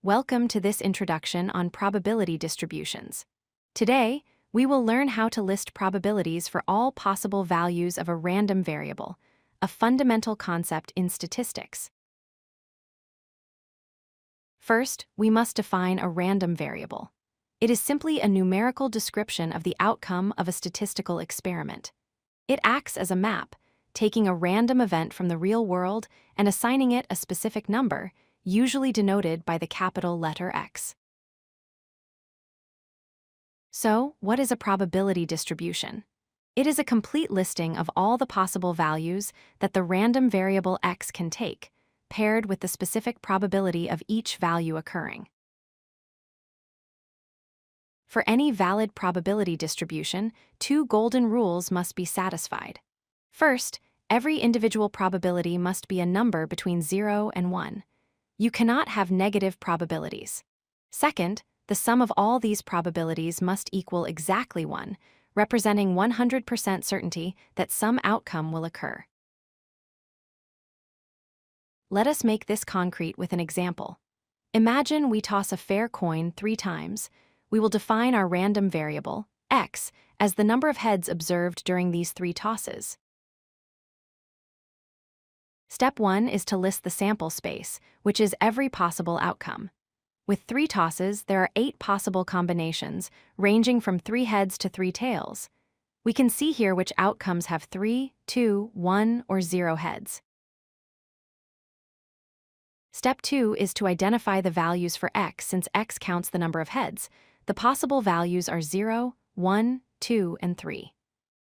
Welcome to this introduction on probability distributions. Today, we will learn how to list probabilities for all possible values of a random variable, a fundamental concept in statistics. First, we must define a random variable. It is simply a numerical description of the outcome of a statistical experiment. It acts as a map, taking a random event from the real world and assigning it a specific number, usually denoted by the capital letter X. So, what is a probability distribution? It is a complete listing of all the possible values that the random variable X can take, paired with the specific probability of each value occurring. For any valid probability distribution, two golden rules must be satisfied. First, every individual probability must be a number between 0 and 1. You cannot have negative probabilities. Second, the sum of all these probabilities must equal exactly 1, representing 100% certainty that some outcome will occur. Let us make this concrete with an example. Imagine we toss a fair coin 3 times. We will define our random variable, x, as the number of heads observed during these 3 tosses. Step 1 is to list the sample space, which is every possible outcome. With 3 tosses, there are 8 possible combinations, ranging from 3 heads to 3 tails. We can see here which outcomes have 3, 2, 1, or 0 heads. Step 2 is to identify the values for x since x counts the number of heads. The possible values are 0, 1, 2, and 3.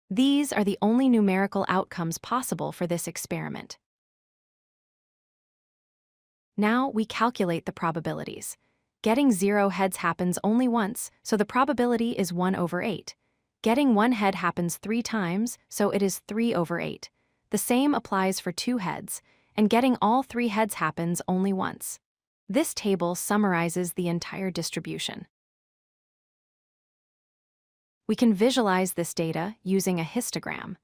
These are the only numerical outcomes possible for this experiment. Now we calculate the probabilities. Getting 0 heads happens only once, so the probability is 1 over 8. Getting 1 head happens 3 times, so it is 3 over 8. The same applies for 2 heads, and getting all 3 heads happens only once. This table summarizes the entire distribution. We can visualize this data using a histogram.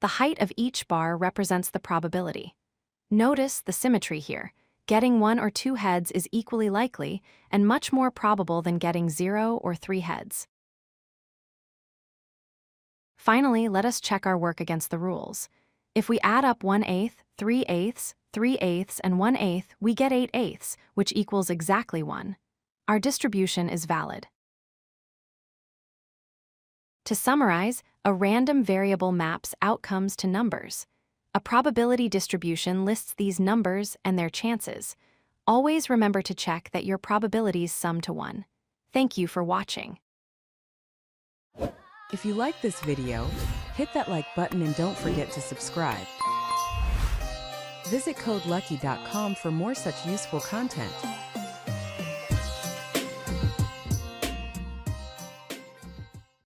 The height of each bar represents the probability. Notice the symmetry here. Getting 1 or 2 heads is equally likely and much more probable than getting 0 or 3 heads. Finally, let us check our work against the rules. If we add up 1/8, 3/8, 3/8, and 1/8, we get 8/8, which equals exactly 1. Our distribution is valid. To summarize, a random variable maps outcomes to numbers. A probability distribution lists these numbers and their chances. Always remember to check that your probabilities sum to 1. Thank you for watching. If you like this video, hit that like button and don't forget to subscribe. Visit codelucky.com for more such useful content.